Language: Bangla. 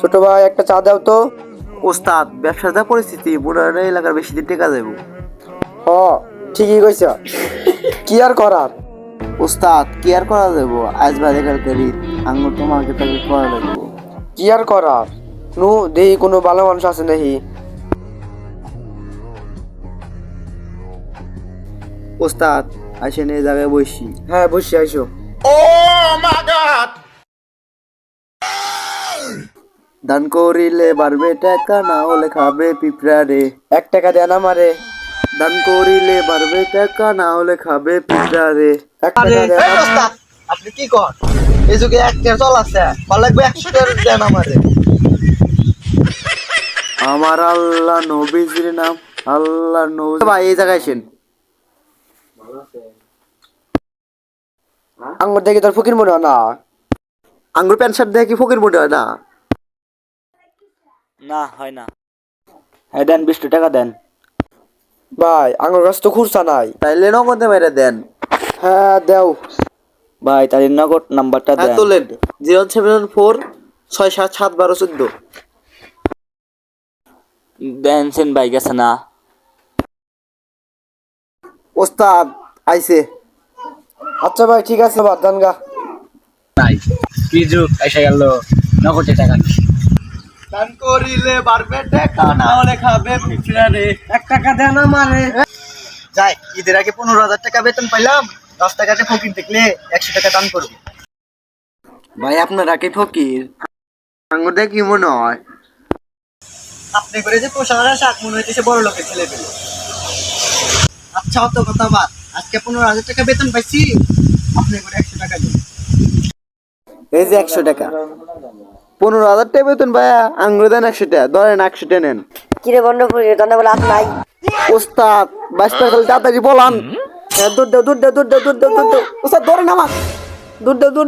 ছোট ভাই একটা চা দাও তো। ওস্তাদ ব্যবসার যা পরিস্থিতি পুরো এলাকার বেশি দিন টেকা যাবো। হ, ঠিকই কইছ। কি আর করার। ওস্তাদ কি আর করা যাবো, আজ বাদে কালকে ঈদ, আঙ্গুর তো মার্কেট টার্গেট করা লাগবো। কি আর করার। নু দেহি কোনো ভালো মানুষ আছে নাকি? ওস্তাদ আসেন এই জায়গায় বসি। হ্যাঁ বসে আইসো। দান করিলে বাড়বে টাকা, না হলে খাবে পিঁপড়া রে। 1 টাকা দেন আমারে। দান করিলে বাড়বে টাকা, না হলে খাবে পিঁপড়া রে। 1 টাকা দেন। আপনি কি কর? এই যুগে 1 টাকা চল আছে, ভালো লাগবে 100 টাকা দেন আমারে। আমার আল্লাহ নবীজির নাম, আল্লাহ নবী। ভাই এই জায়গায় আসেন। আঙ্গুর দেখি তোর ফকির মনে হয় না। আঙ্গুর প্যান্ট শার্ট দেখে কি ফকির মনে হয় না? না হয় না। হ্যাঁ দেন 20 টাকা দেন। ভাই আঙ্গুর গাছ তো খুঁড়ছা নাই। তাইলে নগদে মেরে দেন। হ্যাঁ দেও। ভাই তাদের নগদ নাম্বারটা হ্যাঁ দেন। তোলেন 074 677 1214। দেন সেন ভাই গেছে না। ওস্তাদ আইছে। আচ্ছা ভাই ঠিক আছে, বাদ দান গা। নাই কি যুগ এসে গেল, নগদে টাকা নেই। দান করিলে বাড়বে টাকা, না হলে খাবে পিঁপড়া রে। 1 টাকা দেন আমারে। যাই, ঈদের আগে 15,000 টাকা বেতন পাইলাম, রাস্তাঘাটে ফকির দেখলে 100 টাকা দান করবি। ভাই আপনারা কি ফকির? আঙ্গুর দেখে কি মনে হয়? আপনি করে যে পোষার শাক মনে হইতেছে বড় লোকের ছেলে পেলে। আচ্ছা অত কথা বাদ, আজকে 15,000 টাকা বেতন পাইছি, আপনি করে 100 টাকা দিন। এই যে 100 টাকা। 15,000 টাকা বেতন ভাইয়া, আঙ্গুর দেন 100 টাকা, ধরেন 100 টাকা নেন। কিরে বন্ধ করে দন্ডা বলে হাত নাই। ওস্তাদ বাইশটা খালি তাড়াতাড়ি বলান। হ্যাঁ দূর দাও দূর দাও দূর দাও দূর দাও দূর দাও। ওস্তাদ ধরে নামা। দূর দাও দূর।